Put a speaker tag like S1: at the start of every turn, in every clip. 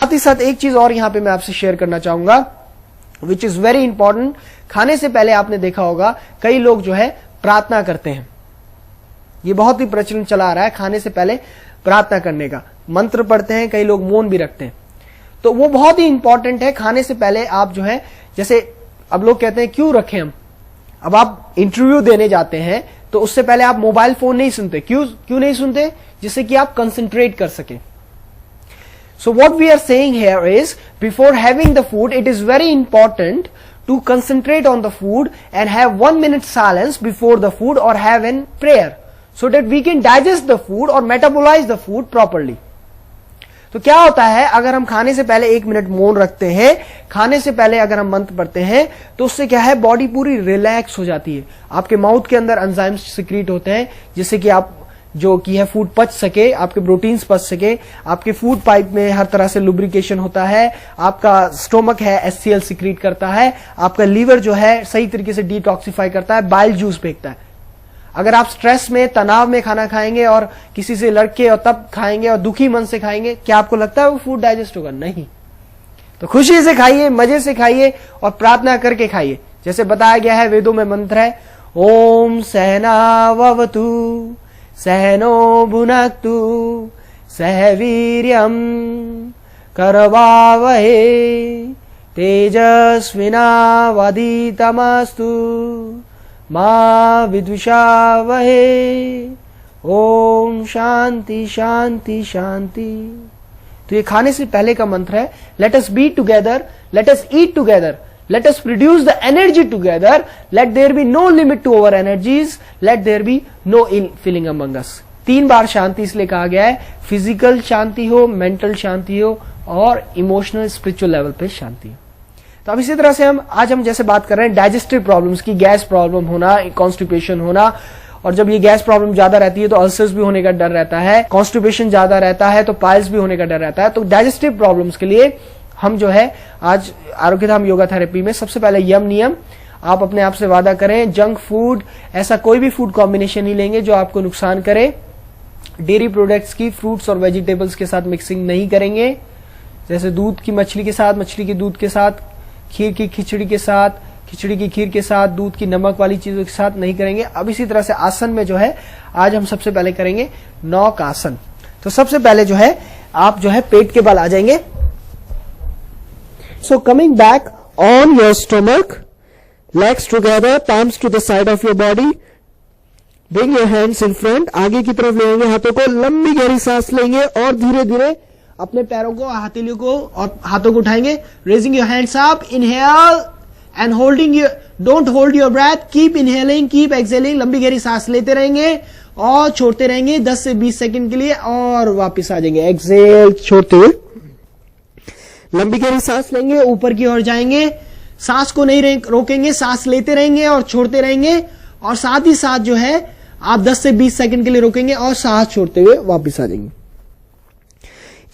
S1: साथ ही साथ एक चीज और यहां पे मैं आपसे शेयर करना चाहूंगा, विच इज वेरी इंपॉर्टेंट। खाने से पहले आपने देखा होगा कई लोग जो है प्रार्थना करते हैं, ये बहुत ही प्रचलन चला आ रहा है खाने से पहले प्रार्थना करने का, मंत्र पढ़ते हैं, कई लोग मौन भी रखते हैं। तो वो बहुत ही इंपॉर्टेंट है। खाने से पहले आप जो है, जैसे अब लोग कहते हैं क्यों रखें हम, अब आप इंटरव्यू देने जाते हैं तो उससे पहले आप मोबाइल फोन नहीं सुनते, क्यों नहीं सुनते, जिससे कि आप कंसंट्रेट कर सके। So what we are saying here is, before having the food it is very important to concentrate on the food and have 1 minute silence before the food or have an prayer so that we can digest the food or metabolize the food properly. तो क्या होता है, अगर हम खाने से पहले 1 minute मौन रखते हैं, खाने से पहले अगर हम मंत्र पढ़ते हैं, तो उससे क्या है, बॉडी पूरी रिलैक्स हो जाती है। आपके माउथ के अंदर एंजाइम्स सिक्रीट होते हैं जिससे कि आप जो कि है फूड पच सके, आपके प्रोटीन्स पच सके, आपके फूड पाइप में हर तरह से लुब्रिकेशन होता है, आपका स्टोमक है HCl सिक्रीट करता है, आपका लीवर जो है सही तरीके से डिटॉक्सिफाई करता है, बाइल जूस फेंकता है। अगर आप स्ट्रेस में, तनाव में खाना खाएंगे और किसी से लड़के और तब खाएंगे और दुखी मन से खाएंगे, क्या आपको लगता है वो फूड डाइजेस्ट होगा? नहीं। तो खुशी से खाइए, मजे से खाइए और प्रार्थना करके खाइए। जैसे बताया गया है, वेदों में मंत्र है, ओम सहनाववतु सहनो भुनक्तु सह वीर्यं करवावहे तेजस्विनावधीतमस्तु मा विद्विषावहे। ओम शांति शांति शांति। तो ये खाने से पहले का मंत्र है। Let us be together, let us eat together, let us produce the energy together, let there be no limit to our energies, let there be no ill feeling among us. 3 बार शांति इसलिए कहा गया है, फिजिकल शांति हो, mental शांति हो और emotional spiritual level पे शांति हो। तो अब इसी तरह से आज हम जैसे बात कर रहे हैं डाइजेस्टिव प्रॉब्लम्स की, गैस प्रॉब्लम होना, कॉन्स्टिपेशन होना, और जब ये गैस प्रॉब्लम ज्यादा रहती है तो अल्सर्स भी होने का डर रहता है, कॉन्स्टिपेशन ज्यादा रहता है तो पाइल्स भी होने का डर रहता है। तो डाइजेस्टिव प्रॉब्लम्स के लिए हम जो है आज आरोग्यधाम योगा थेरेपी में सबसे पहले यम नियम, आप अपने आप से वादा करें, जंक फूड, ऐसा कोई भी फूड कॉम्बिनेशन नहीं लेंगे जो आपको नुकसान करे। डेयरी प्रोडक्ट्स की फ्रूट्स और वेजिटेबल्स के साथ मिक्सिंग नहीं करेंगे, जैसे दूध की मछली के साथ, मछली की दूध के साथ, खीर की खिचड़ी के साथ, खिचड़ी की खीर के साथ, दूध की नमक वाली चीजों के साथ नहीं करेंगे। अब इसी तरह से आसन में जो है आज हम सबसे पहले करेंगे नौक आसन। तो सबसे पहले जो है आप जो है पेट के बल आ जाएंगे। So coming back on your stomach, legs together, palms to the side of your body, bring your hands in front, आगे की तरफ लेंगे हाथों को, लंबी गहरी सांस लेंगे और धीरे धीरे अपने पैरों को, हथेलियों को और हाथों को उठाएंगे। Raising your hands up, inhale and holding your, don't hold your breath, keep inhaling, keep exhaling, लंबी गहरी सांस लेते रहेंगे और छोड़ते रहेंगे 10 से 20 सेकंड के लिए और वापस आ जाएंगे। एक्सेल छोड़ते हुए लंबी गहरी सांस लेंगे, ऊपर की ओर जाएंगे, सांस को नहीं रोकेंगे, सांस लेते रहेंगे और छोड़ते रहेंगे और साथ ही साथ जो है आप 10 से 20 सेकंड के लिए रोकेंगे और सांस छोड़ते हुए वापस आ जाएंगे।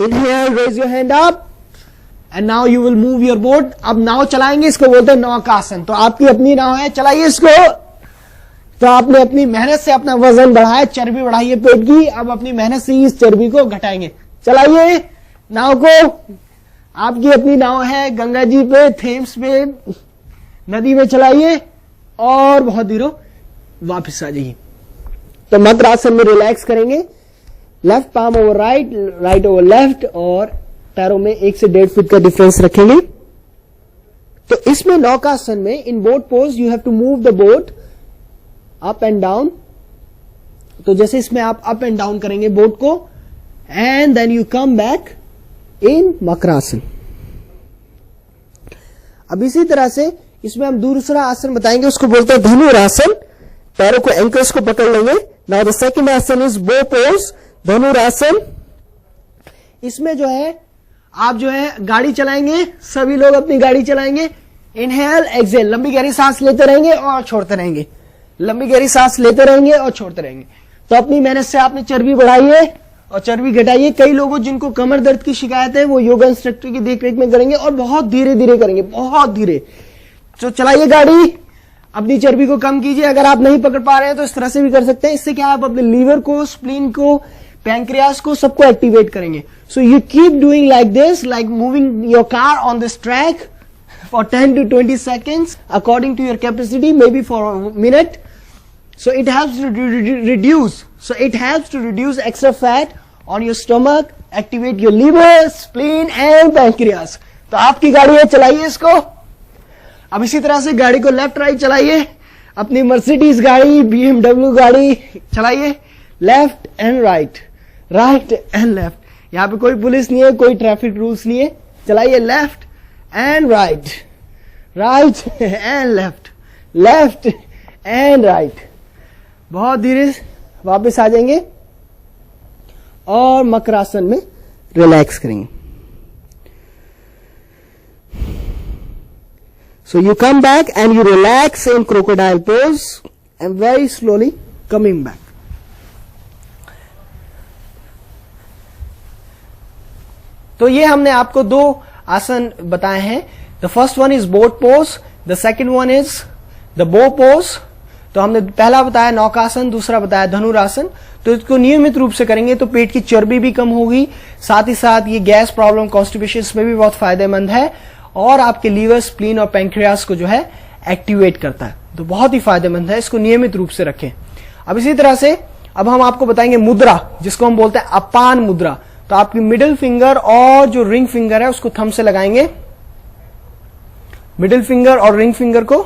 S1: Inhale, raise your hand up and now you will move your boat. अब नाव चलाएंगे, इसको बोलते हैं नौकासन। तो आपकी अपनी नाव है, चलाइए इसको। तो आपने अपनी मेहनत से अपना वजन बढ़ाया, चर्बी बढ़ाई है पेट की, अब अपनी मेहनत से इस चर्बी को घटाएंगे। चलाइए नाव को। आपकी अपनी नाव है, गंगा जी पे, थेम्स पे, नदी में चलाइए और बहुत धीरे वापस आ जाइए। तो मकर आसन में रिलैक्स करेंगे, left palm over right, right over left और पैरों में 1 से 1.5 फीट का डिफरेंस रखेंगे। तो इसमें नौकासन में in boat pose you have to move the boat up and down. तो जैसे इसमें आप अप एंड डाउन करेंगे बोट को and then you come back in Makarasana. अब इसी तरह से इसमें हम दूसरा आसन बताएंगे, उसको बोलते हैं धनुरासन। पैरों को, एंकल्स को पकड़ लेंगे। नाउ द सेकंड आसन इज बो पोज, धनुरासन। इसमें जो है आप जो है गाड़ी चलाएंगे, सभी लोग अपनी गाड़ी चलाएंगे। इनहेल एक्सेल, लंबी गहरी सांस लेते रहेंगे और छोड़ते रहेंगे, लंबी गहरी सांस लेते रहेंगे और छोड़ते रहेंगे। तो अपनी मेहनत से आपने चर्बी बढ़ाई है और चर्बी घटाइए। कई लोगों जिनको कमर दर्द की शिकायत है वो योगा इंस्ट्रक्टर की देखरेख में करेंगे और बहुत धीरे धीरे करेंगे, बहुत धीरे। तो चलाइए गाड़ी, अपनी चर्बी को कम कीजिए। अगर आप नहीं पकड़ पा रहे हैं तो इस तरह से भी कर सकते हैं। इससे क्या आप अपने लीवर को, स्प्लीन को, पैंक्रियास को सबको एक्टिवेट करेंगे. So you keep doing like this, like moving your car on this track for 10 to 20 seconds according to your capacity, maybe for a minute. So it helps to reduce extra fat on your stomach, activate your liver, spleen and pancreas. तो आपकी गाड़ी है, चलाइए इसको. अब इसी तरह से गाड़ी को लेफ्ट राइट चलाइए. अपनी मर्सिडीज गाड़ी, BMW गाड़ी चलाइए, left and right, right and left. यहाँ पे कोई पुलिस नहीं है, कोई ट्रैफिक रूल्स नहीं है. चलाइए left and right, right and left and right. बहुत धीरे वापस आ जाएंगे और मकरासन में रिलैक्स करेंगे. So you come back and you relax in crocodile pose and very slowly coming back. तो ये हमने आपको दो आसन बताए हैं. The first one is boat pose, the second one is the बो पोज. तो हमने पहला बताया नौकासन, दूसरा बताया धनुरासन. तो इसको नियमित रूप से करेंगे तो पेट की चर्बी भी कम होगी, साथ ही साथ ये गैस प्रॉब्लम, कॉन्स्टिपेशन में भी बहुत फायदेमंद है और आपके लीवर, स्प्लीन और पैंक्रियास को जो है एक्टिवेट करता है. तो बहुत ही फायदेमंद है, इसको नियमित रूप से रखें. अब इसी तरह से अब हम आपको बताएंगे मुद्रा, जिसको हम बोलते हैं अपान मुद्रा. तो आपकी मिडिल फिंगर और जो रिंग फिंगर है उसको थंब से लगाएंगे. मिडिल फिंगर और रिंग फिंगर को,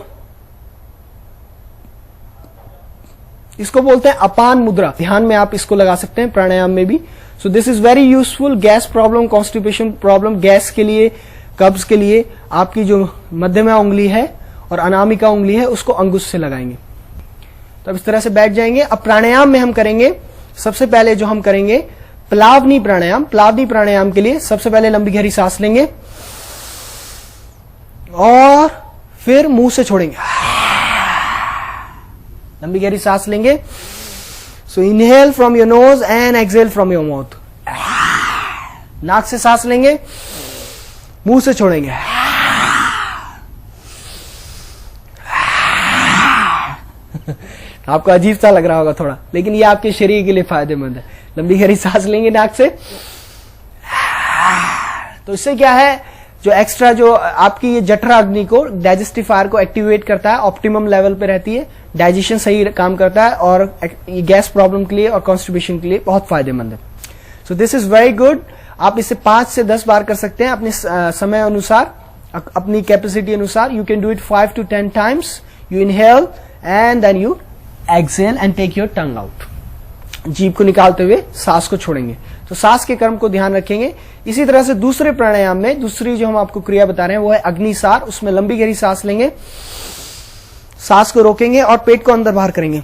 S1: इसको बोलते हैं अपान मुद्रा. ध्यान में आप इसको लगा सकते हैं, प्राणायाम में भी. So this is very useful. Gas problem, constipation problem, gas के लिए, कब्ज के लिए आपकी जो मध्यमा उंगली है और अनामिका उंगली है उसको अंगुश से लगाएंगे. तो अब इस तरह से बैठ जाएंगे. अब प्राणायाम में हम करेंगे, सबसे पहले जो हम करेंगे प्लावनी प्राणायाम. प्लावनी प्राणायाम के लिए सबसे पहले लंबी गहरी सांस लेंगे और फिर मुंह से छोड़ेंगे. लंबी गहरी सांस लेंगे. So inhale from your nose and exhale from your mouth. नाक से सांस लेंगे, मुंह से छोड़ेंगे. आपको अजीब सा लग रहा होगा थोड़ा, लेकिन ये आपके शरीर के लिए फायदेमंद है. लंबी गहरी सांस लेंगे नाक से. तो इससे क्या है, जो एक्स्ट्रा जो आपकी ये जठरा अग्नि को, डाइजेस्टिव फायर को एक्टिवेट करता है, ऑप्टिमम लेवल पे रहती है, डाइजेशन सही काम करता है और ये गैस प्रॉब्लम के लिए और कॉन्स्टिपेशन के लिए बहुत फायदेमंद है. So this is very good. आप इसे 5 से 10 बार कर सकते हैं अपने समय अनुसार, अपनी कैपेसिटी अनुसार. You can do it 5 to 10 times. You inhale and then you exhale and take your tongue out. जीभ को निकालते हुए सांस को छोड़ेंगे. तो सांस के क्रम को ध्यान रखेंगे. इसी तरह से दूसरे प्राणायाम में दूसरी जो हम आपको क्रिया बता रहे हैं वो है अग्निसार. उसमें लंबी गहरी सांस लेंगे, सांस को रोकेंगे और पेट को अंदर बाहर करेंगे.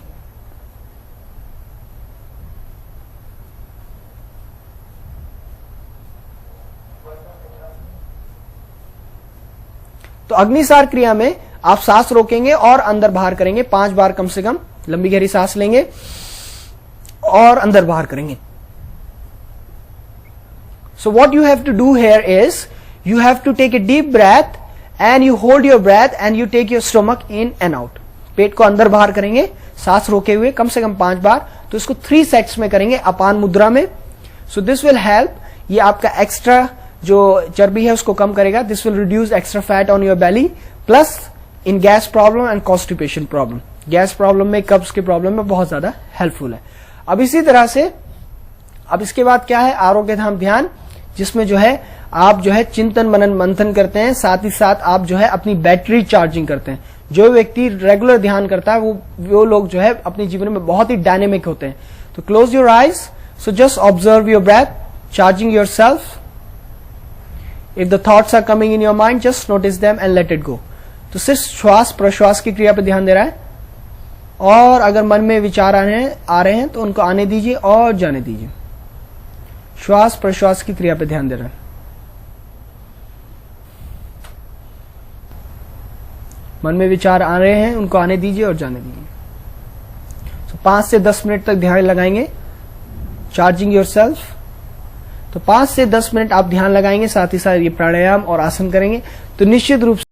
S1: तो अग्निसार क्रिया में आप सांस रोकेंगे और अंदर बाहर करेंगे 5 बार कम से कम. लंबी गहरी सांस लेंगे और अंदर बाहर करेंगे. So what you have to do here is you have to take a deep breath and you hold your breath and you take your stomach in and out. पेट को अंदर बाहर करेंगे सांस रोके हुए कम से कम 5 बार. तो इसको 3 सेट्स में करेंगे अपान मुद्रा में. So this will help. ये आपका एक्स्ट्रा जो चर्बी है उसको कम करेगा. This will reduce extra fat on your belly plus in gas problem and constipation problem. Gas problem में, कब्ज के प्रॉब्लम में बहुत ज्यादा हेल्पफुल है. अब इसी तरह से अब इसके बाद क्या है, आरोग्य धाम ध्यान, जिसमें जो है आप जो है चिंतन मनन मंथन करते हैं, साथ ही साथ आप जो है अपनी बैटरी चार्जिंग करते हैं. जो व्यक्ति रेगुलर ध्यान करता है वो लोग जो है अपने जीवन में बहुत ही डायनेमिक होते हैं. तो close your eyes. So just observe your breath, charging yourself. If the thoughts are coming in your mind, just notice them and let it go. तो सिर्फ श्वास प्रश्वास की क्रिया पर ध्यान दे रहा है और अगर मन में विचार आ रहे हैं तो उनको आने दीजिए और जाने दीजिए. श्वास प्रश्वास की क्रिया पे ध्यान दे रहे हैं. मन में विचार आ रहे हैं, उनको आने दीजिए और जाने दीजिए. तो 5 से 10 मिनट तक ध्यान लगाएंगे, चार्जिंग योर सेल्फ. तो 5 से 10 मिनट आप ध्यान लगाएंगे, साथ ही साथ ये प्राणायाम और आसन करेंगे तो निश्चित रूप से